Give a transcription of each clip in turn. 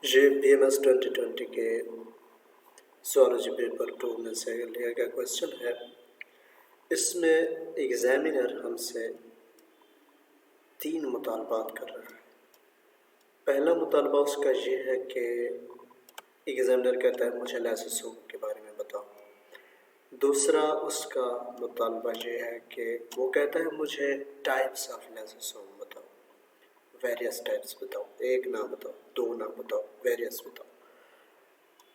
ये BMS 2020 के zoology paper 2 में से लिया गया क्वेश्चन है। इसमें एग्जामिनर हमसे 3 मुतालबात कर रहा है। पहला मुतालबा उसका ये है कि एग्जामिनर कहता है मुझे लाइसोसोम के बारे में बताओ। दूसरा उसका मुतालबा ये है कि वो कहता है मुझे टाइप्स ऑफ लाइसोसोम बताओ, वेरियस टाइप्स बताओ, एक ना बताओ, दो ना बताओ, वेरियस बताओ।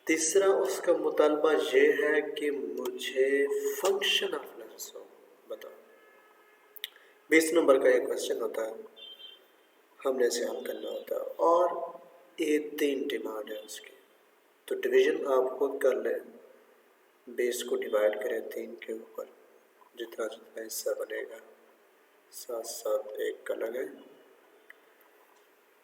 तीसरा उसका मुतालबा ये है कि मुझे फंक्शन ऑफ लाइसोसोम बताओ। 20 नंबर का एक क्वेश्चन होता है, हमने इसे हल करना होता है और ये 3 डिमांड है उसकी। तो डिवीजन आप खुद कर लें, 20 को डिवाइड करें 3 के ऊपर, जितना जितना हिस्सा बनेगा 7 7 1 का लगाएं।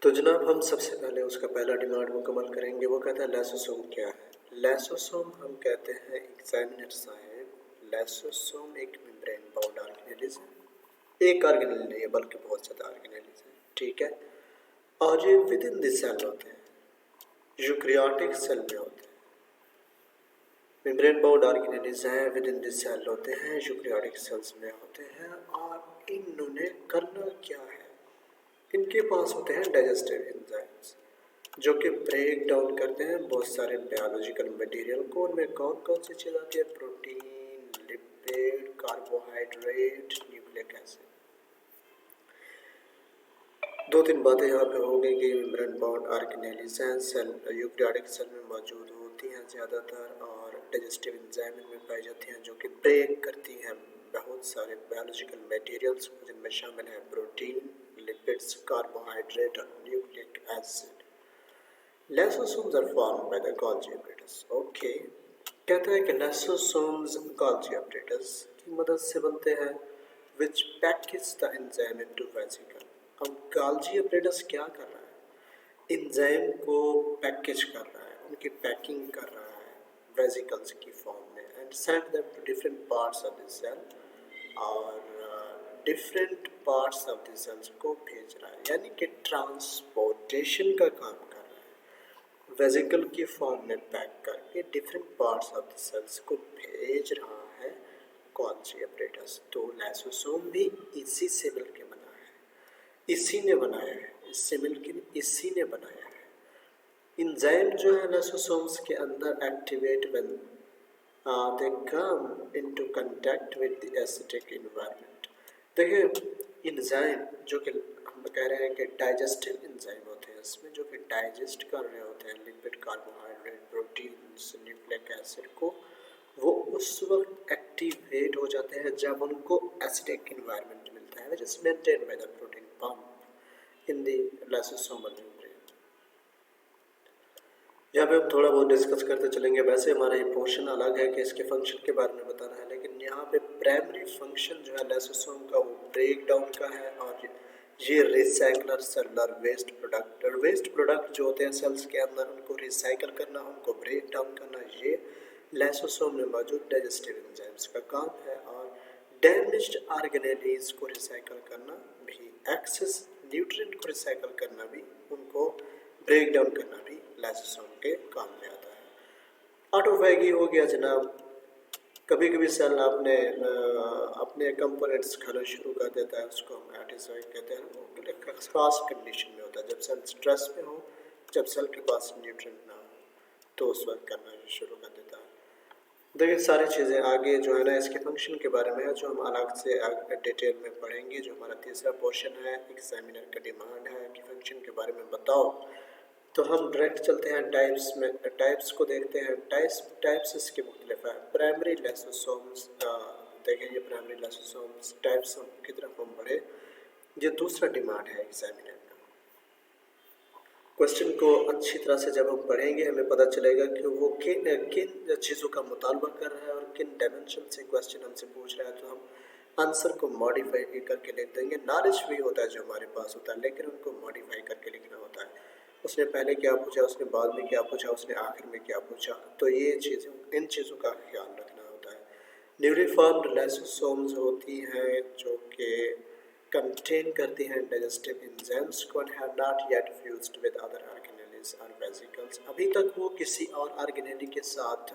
तो जनाब हम सबसे पहले उसका पहला डिमांड मुकम्मल करेंगे। वो कहता है लाइसोसोम क्या है। लाइसोसोम हम कहते हैं एग्जामिनर साहब, लाइसोसोम एक मेम्ब्रेन बाउंड ऑर्गेनेलिज है। एक ऑर्गेनेल नहीं है बल्कि बहुत ज़्यादा ऑर्गेनेलिज है, ठीक है। और ये विद इन द सेल होते हैं, यूकैरियोटिक सेल में होते हैं। मेम्ब्रेन बाउंड ऑर्गेनेलिज हैं, विद इन द सेल होते हैं, यूकैरियोटिक सेल्स में होते हैं। और इन्होंने करना क्या है, इनके पास होते हैं डाइजेस्टिव एंजाइम्स जो कि ब्रेक डाउन करते हैं बहुत सारे बायोलॉजिकल मटेरियल को। उनमें कौन कौन सी चीज़ आती है, protein, lipid, carbohydrate, nucleic acid. 2-3 बातें यहाँ पे हो गई कि मेम्ब्रेन बाउंड ऑर्गेनेलिज हैं, सेल यूकैरियोटिक सेल में मौजूद होती हैं ज़्यादातर, और डाइजेस्टिव एंजाइम में पाई जाती हैं जो कि ब्रेक करती हैं बहुत सारे बायोलॉजिकल मटेरियल्स जिनमें शामिल हैं प्रोटीन, लिपिड्स, कार्बोहाइड्रेट और nucleic acid. Lysosomes are formed by the Golgi apparatus. Okay, कहता है कि lysosomes Golgi apparatus की मदद से बनते हैं which package the enzyme into vesicle. अब Golgi apparatus क्या कर रहा है, एंजाइम को पैकेज कर रहा है, उनकी पैकिंग कर रहा है वेसिकल्स की फॉर्म में and send them to different parts of the cell, और different parts of the cells को भेज रहा है, यानी कि ट्रांसपोर्टेशन का काम कर रहा है। वेसिकल की फॉर्म में पैक करके different parts of the cells को भेज रहा है गोल्जी apparatus। तो लाइसोसोम भी इसी से मिलकर बना है, इसी ने बनाया है, इससे मिलकर इसी ने बनाया है। एंजाइम जो है लाइसोसोम्स के अंदर activate when they come into contact with the acidic environment। देखिए एंजाइम जो कि हम कह रहे हैं कि डाइजेस्टिव एंजाइम होते हैं, इसमें जो कि डाइजेस्ट कर रहे होते हैं lipid, carbohydrate, proteins, nucleic acid को, वो उस वक्त एक्टिवेट हो जाते हैं जब उनको एसिडिक एनवायरनमेंट मिलता है, which is maintained by the protein pump in the lysosomal membrane। यहाँ पे हम थोड़ा बहुत डिस्कस करते चलेंगे। वैसे हमारा ये पोर्शन अलग है कि इसके फंक्शन के बारे में बताना है, लेकिन यहाँ पे प्राइमरी फंक्शन जो है लाइसोसोम का वो ब्रेक डाउन का है, और ये रिसाइकलर सेलुलर वेस्ट प्रोडक्ट जो होते हैं सेल्स के अंदर उनको रिसाइकल करना, उनको ब्रेक डाउन करना, ये लाइसोसोम में मौजूद डाइजेस्टिव एंजाइम्स का काम है। और डैमेज्ड ऑर्गेनेलीज को रिसाइकल करना भी, एक्सेस न्यूट्रिएंट को रिसाइकल करना भी, उनको ब्रेक डाउन करना भी लाइसोसोम के काम में आता है। ऑटोफैगी हो गया जनाब, कभी कभी सेल अपने कंपोनेंट्स खाना शुरू कर देता है, उसको हम एटिसॉइड कहते हैं। वो खास कंडीशन में होता है जब सेल स्ट्रेस में हो, जब सेल के पास न्यूट्रिएंट ना हो, तो उस वक्त करना शुरू कर देता है। देखिए सारी चीज़ें आगे जो है ना इसके फंक्शन के बारे में है, जो हम अलग से डिटेल में पढ़ेंगे। जो हमारा तीसरा पोर्शन है, एग्जामिनर का डिमांड है कि फंक्शन के बारे में बताओ। तो हम डायरेक्ट चलते हैं टाइप्स में, टाइप्स को देखते हैं। टाइप्स इसके मुख्तलिफ है। प्राइमरी लाइसोसोम्स, देखें ये प्राइमरी लाइसोसोम्स टाइप्स की तरफ हम बढ़े, ये दूसरा डिमांड है एग्जामिनर का। क्वेश्चन को अच्छी तरह से जब हम पढ़ेंगे हमें पता चलेगा कि वो किन चीज़ों का मुतालबा कर रहा है और किन डायमेंशन से क्वेश्चन हमसे पूछ रहा है। तो हम आंसर को मॉडिफाई करके लिख देंगे। नॉलेज भी होता है जो हमारे पास होता है, लेकिन उनको मॉडिफाई करके लिखना होता है। उसने पहले क्या पूछा, उसने बाद में क्या पूछा, उसने आखिर में क्या पूछा, तो ये चीज़ें, इन चीज़ों का ख्याल रखना होता है। न्यूली फॉर्म्ड लाइसोसोम्स होती हैं जो कि कंटेन करती हैं डाइजेस्टिव एंजाइम्स को, and have not yet fused with other organelles. Organelles और वेसिकल्स। अभी तक वो किसी और ऑर्गेनेली के साथ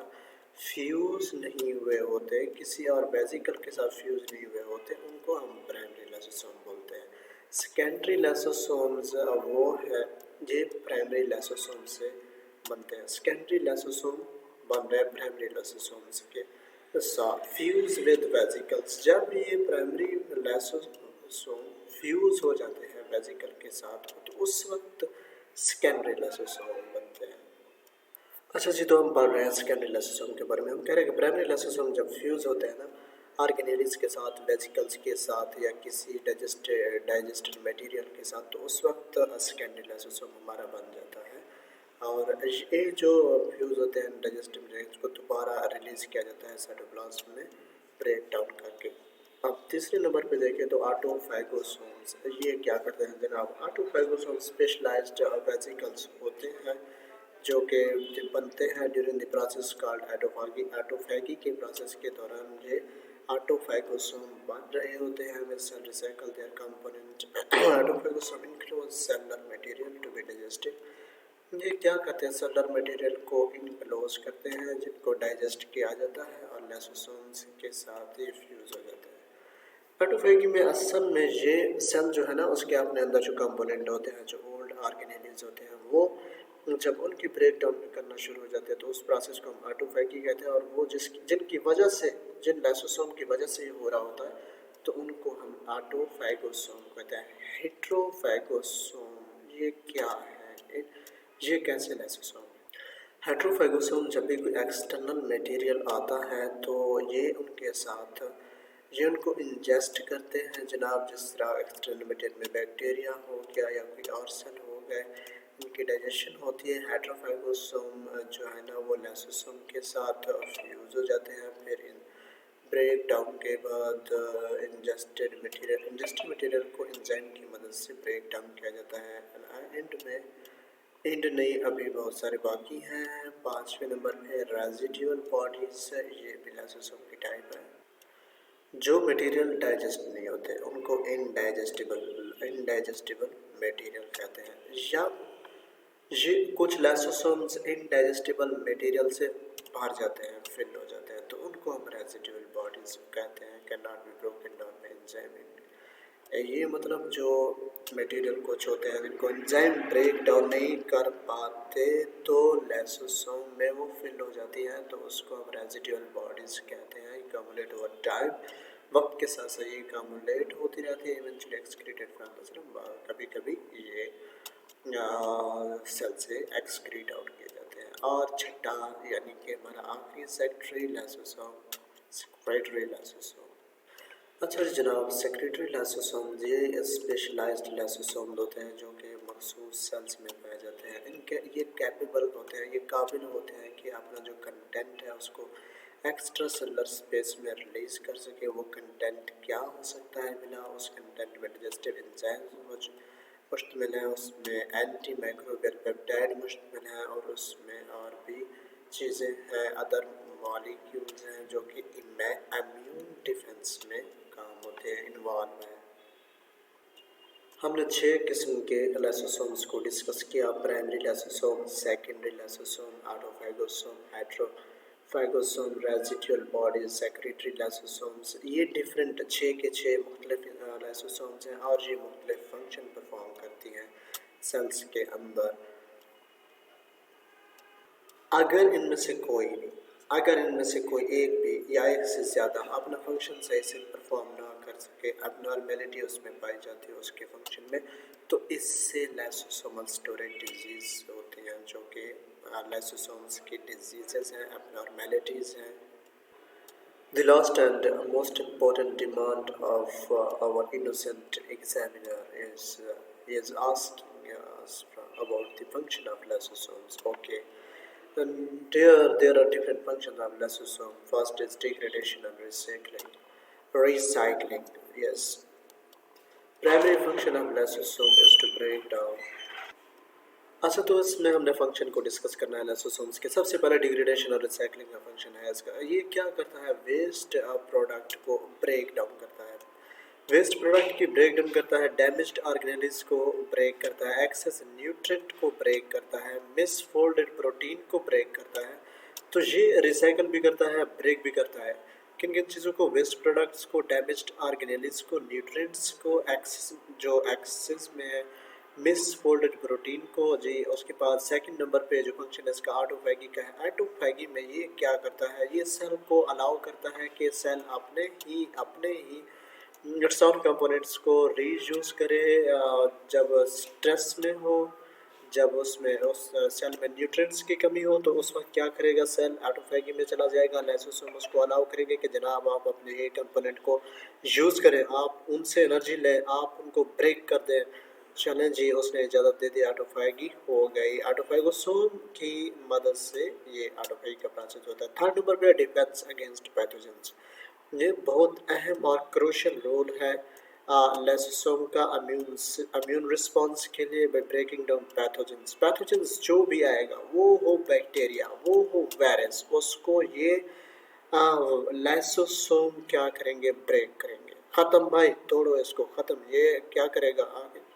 फ्यूज़ नहीं हुए होते, किसी और वेसिकल के साथ फ्यूज़ नहीं हुए होते, उनको हम प्राइमरी लाइसोसोम बोलते हैं। सेकेंडरी लाइसोसोम्स वो है ये प्राइमरी लाइसोसोम से बनते हैं। सेकेंडरी लाइसोसोम बन रहे हैं प्राइमरी लाइसोसोम्स के साथ फ्यूज विद वेसिकल्स। जब ये प्राइमरी लाइसोसोम फ्यूज हो जाते हैं वेसिकल के साथ तो उस वक्त सेकेंडरी लाइसोसोम बनते हैं। अच्छा जी, तो हम पढ़ रहे हैं सेकेंडरी लाइसोसोम के बारे में। हम कह रहे हैं कि प्राइमरी लाइसोसोम जब फ्यूज होते हैं ना ऑर्गेनेल्स के साथ, वेसिकल्स के साथ या किसी डाइजेस्टेड मटेरियल के साथ, तो उस वक्त सेकेंडरी लाइसोसोम हमारा बन जाता है। और ये जो फ्यूज होते हैं डाइजेस्टिव मटेरियल्स को दोबारा रिलीज किया जाता है साइटोप्लाज्म में ब्रेक डाउन करके। अब तीसरे नंबर पे देखें तो ऑटोफैगोसोम्स। ये क्या करते हैं जनाब? ऑटोफैगोसोम्स स्पेशलाइज्ड वेसिकल्स होते हैं जो कि बनते हैं during the process called autophagy. Autophagy के प्रोसेस के दौरान ये ऑटोफैगोसोम बन रहे होते हैं with cell recycle their component. Autophagosome include cellular material to be digested. ये क्या करते हैं? सेलुलर मटेरियल को इनक्लोज करते हैं जिनको डाइजेस्ट किया जाता है और लाइसोसोम्स के साथ ये फ्यूज हो जाता है। ऑटोफैगी में असल में ये सेल जो है ना उसके अपने अंदर जो कंपोनेंट होते हैं, जो ओल्ड ऑर्गेनेल्स होते हैं, वो जब उनकी ब्रेक डाउन करना शुरू हो जाते हैं तो उस प्रोसेस को हम ऑटोफैगी कहते हैं। और वो जिनकी वजह से, जिन लाइसोसोम की वजह से ये हो रहा होता है तो उनको हम ऑटोफैगोसोम कहते हैं। हेट्रोफैगोसोम ये क्या है? ये कैसे लाइसोसोम? हेट्रोफैगोसोम जब भी कोई एक्सटर्नल मटेरियल आता है तो ये उनके साथ ये उनको इंजेस्ट करते हैं जनाब। जिस तरह एक्सटर्नल मटेरियल में बैक्टीरिया हो गया या कोई और सेल हो गए, इनकी डाइजेशन होती है। हेट्रोफैगोसोम जो है ना वो लाइसोसोम के साथ फ्यूज हो जाते हैं। फिर इन ब्रेक डाउन के बाद इंजेस्टेड मटेरियल को एंजाइम की मदद से ब्रेक डाउन किया जाता है। एंड नहीं, अभी बहुत सारे बाकी हैं। पाँचवें नंबर पे रेजिडुअल बॉडीज। ये भी लाइसोसोम की टाइप है। जो मटेरियल डाइजेस्ट नहीं होते उनको इनडाइजेस्टिबल मटेरियल कहते हैं। या ये कुछ लाइसोसोम्स इनडाइजेस्टिबल मटेरियल से भर जाते हैं, फिल हो जाते हैं, तो उनको हम रेजिडुअल बॉडीज कहते हैं। Can not be broken down by enzyme. ये मतलब जो मटेरियल कुछ होते हैं जिनको एंजाइम ब्रेक डाउन नहीं कर पाते तो लाइसोसोम में वो फिल हो जाती हैं, तो उसको हम रेजिडुअल बॉडीज कहते हैं। एक्युमुलेट ओवर टाइम, वक्त के साथ साथ ये एक्युमुलेट होती रहती है, eventually excreted from the cell. कभी कभी ये सेल से एक्सक्रीट आउट किए जाते हैं। और छठा यानी कि हमारा आखिरी सेक्रेटरी लाइसोसोम। अच्छा जी जनाब, सेक्रेटरी लाइसोसोम ये स्पेशलाइज्ड लाइसोसोम होते हैं जो कि मखसूस सेल्स में पाए जाते हैं। इनके ये कैपेबल होते हैं, ये काबिल होते हैं कि अपना जो कंटेंट है उसको एक्स्ट्रा सेलुलर स्पेस में रिलीज कर सके। वो कंटेंट क्या हो सकता है? बिना उस कंटेंट में डाइजेस्टिव एंजाइम्स मुश्तमिल है, उसमें एंटी माइक्रोबियल पेप्टाइड मुश्तमिल है और उसमें और भी चीज़ें हैं, अदर मॉलिक्यूल्स हैं जो कि इम्यून डिफेंस में काम होते हैं, इन्वॉल्व हैं। हमने 6 किस्म के लाइसोसोम्स को डिस्कस किया। Primary lysosome, secondary lysosome, autophagosome, heterophagosome, residual bodies, secretory lysosomes. ये डिफरेंट 6 के 6 मुख्तलिफ लाइसोसोम्स हैं और ये मुख्तलिफ फंक्शन परफॉर्म करती हैं सेल्स के अंदर। अगर इनमें से कोई एक भी या एक से ज़्यादा अपना फंक्शन सही से परफॉर्म ना कर सके, अबनॉर्मेलिटी उसमें पाई जाती है उसके फंक्शन में, तो इससे लाइसोसोमल स्टोरेज डिजीज़ होती हैं जो कि लाइसोसोम्स की डिजीज़ हैं, अबनॉर्मेलिटीज़ हैं। The last and most important demand of our innocent examiner is asking us about the function of lysosomes. Okay, and there are different functions of lysosome. First is degradation and recycling. Recycling, yes. Primary function of lysosome is to break down. अच्छा, तो इसमें हमने function को discuss करना है lysosomes के। सबसे पहले डिग्रेडेशन और रिसाइकलिंग का फंक्शन है इसका। ये क्या करता है? वेस्ट प्रोडक्ट को ब्रेक डाउन करता है। वेस्ट प्रोडक्ट की ब्रेक डाउन करता है, डैमेज्ड ऑर्गेनेल्स को ब्रेक करता है, एक्सेस न्यूट्रिएंट को ब्रेक करता है, मिसफोल्डेड प्रोटीन को ब्रेक करता है। तो ये रिसाइकल भी करता है, ब्रेक भी करता है। किन किन चीज़ों को? वेस्ट प्रोडक्ट्स को, डैमेज्ड ऑर्गेनेल्स को, न्यूट्रिएंट्स को, एक्सेस जो एक्सेस में है, मिसफोल्डेड प्रोटीन को जी। उसके बाद सेकंड नंबर पे जो फंक्शन है इसका ऑटोफैगी का है। ऑटोफैगी में ये क्या करता है? ये सेल को अलाउ करता है कि सेल अपने ही नुकसान कंपोनेंट्स को रीयूज़ करे। जब स्ट्रेस में हो, जब उसमें उस सेल में न्यूट्रिएंट्स की कमी हो, तो उस वक्त क्या करेगा? सेल ऑटोफैगी में चला जाएगा। लाइसोसोम उसको अलाउ करेंगे कि जनाब आप अपने ये कंपोनेंट को यूज़ करें, आप उनसे एनर्जी लें, आप उनको ब्रेक कर दें। चलें जी, उसने इजाज़त दे दी, ऑटोफैगी हो गई। ऑटोफैगोसोम की मदद से ये ऑटोफैगी का प्रोसेस होता है। थर्ड नंबर पे डिफेंस अगेंस्ट पैथोजेंस। ये बहुत अहम और क्रूशियल रोल है लाइसोसोम का इम्यून रिस्पॉन्स के लिए by breaking down pathogens. Pathogens जो भी आएगा, वो हो बैक्टीरिया, वो हो वायरस, उसको ये लाइसोसोम क्या करेंगे? ब्रेक करेंगे। ख़त्म भाई, तोड़ो इसको, ख़त्म। ये क्या करेगा आगे?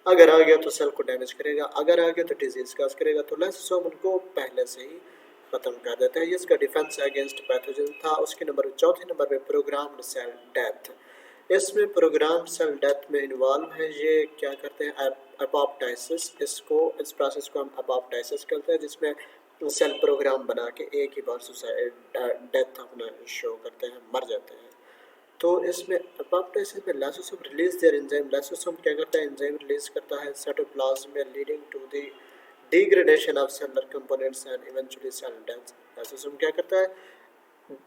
अगर आ गया तो सेल को डैमेज करेगा, अगर आ गया तो डिजीज काज करेगा। तो लाइसोसोम उनको पहले से ही खत्म कर देता है। ये इसका डिफेंस अगेंस्ट पैथोजन था। उसके चौथे नंबर पे प्रोग्राम्ड सेल डेथ। इसमें प्रोग्राम सेल डेथ में इन्वॉल्व है। ये क्या करते हैं? अपोप्टोसिस। इस प्रोसेस को हम अपोप्टोसिस कहते हैं, जिसमें सेल प्रोग्राम बना के एक ही बार सुसाइड डेथ अपना शो करते हैं, मर जाते हैं। तो इसमें एपोप्टोसिस में lysosome release their enzyme. Lysosome क्या करता है? एंजाइम रिलीज करता है साइटोप्लाज्म में, leading to the degradation of cellular components and eventually cell death. Lysosome क्या करता है?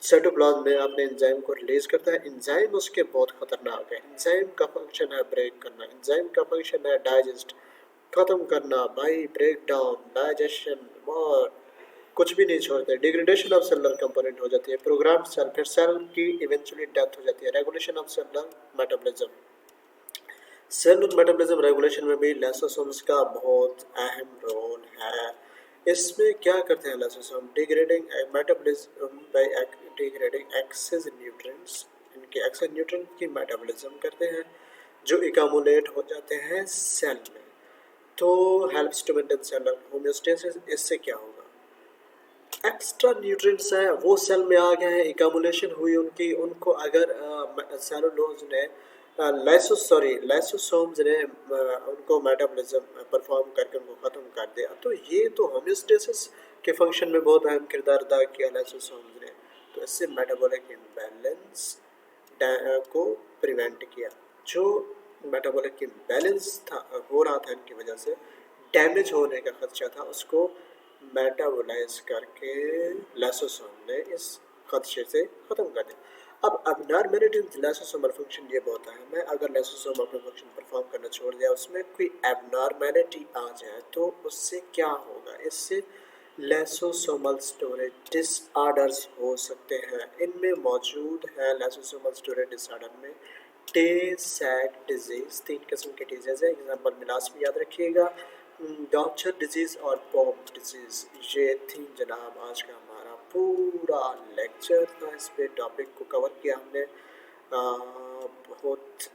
साइटोप्लाज्म में अपने एंजाइम को रिलीज करता है। एंजाइम उसके बहुत खतरनाक है। एंजाइम का फंक्शन है ब्रेक करना, एंजाइम का फंक्शन है डाइजेस्ट, खत्म करना भाई, ब्रेक डाउन, डाइजेशन और कुछ भी नहीं छोड़ते। डिग्रेडेशन ऑफ सेलुलर कंपोनेंट हो जाती है, प्रोग्राम सेल, फिर सेल की इवेंचुअली डेथ हो जाती है। Regulation of cellular metabolism. Cellular metabolism regulation में भी लाइसोसोम्स का बहुत अहम रोल है। इसमें क्या करते हैं lysosome? Degrading metabolism by degrading excess nutrients. इनके एक्सेस न्यूट्रिएंट की मेटाबॉलिज्म करते हैं जो इकामुलेट हो जाते हैं सेल में। तो helps to maintain cellular homeostasis. इससे क्या होगा? एक्स्ट्रा न्यूट्रिएंट्स हैं वो सेल में आ गए हैं, इकामुलेशन हुई उनकी, उनको अगर सेलुलोज ने लाइसोसोम्स ने उनको मेटाबॉलिज्म परफॉर्म करके उनको ख़त्म कर दिया, तो ये तो होम्योस्टेसिस के फंक्शन में बहुत अहम किरदार अदा किया लाइसोसोम्स ने। तो इससे मेटाबॉलिक इम्बैलेंस को प्रिवेंट किया। जो मेटाबॉलिक इम्बैलेंस था हो रहा था इनकी वजह से, डैमेज होने का खदशा था, उसको मेटाबोलाइज करके लाइसोसोम ने इस खदशे से ख़त्म कर दिया। अब अबनॉर्मैलिटी इन लाइसोसोमल फंक्शन ये बहुत अहम है। अगर लाइसोसोम अपना फंक्शन परफॉर्म करना छोड़ दिया, उसमें कोई एबनॉर्मैलिटी आ जाए, तो उससे क्या होगा? इससे लाइसोसोमल स्टोरेज डिसऑर्डर्स हो सकते हैं। इनमें मौजूद है लाइसोसोमल स्टोरेज डिसऑर्डर में टे सैक डिजीज़। 3 किस्म के डिजीज़ है, एग्जाम्पल में लास्ट में याद रखिएगा, डॉक्टर डिजीज़ और पॉप डिजीज़। ये थी जनाब आज का हमारा पूरा लेक्चर था। इस पे टॉपिक को कवर किया हमने। बहुत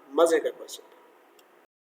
मज़े का क्वेश्चन था।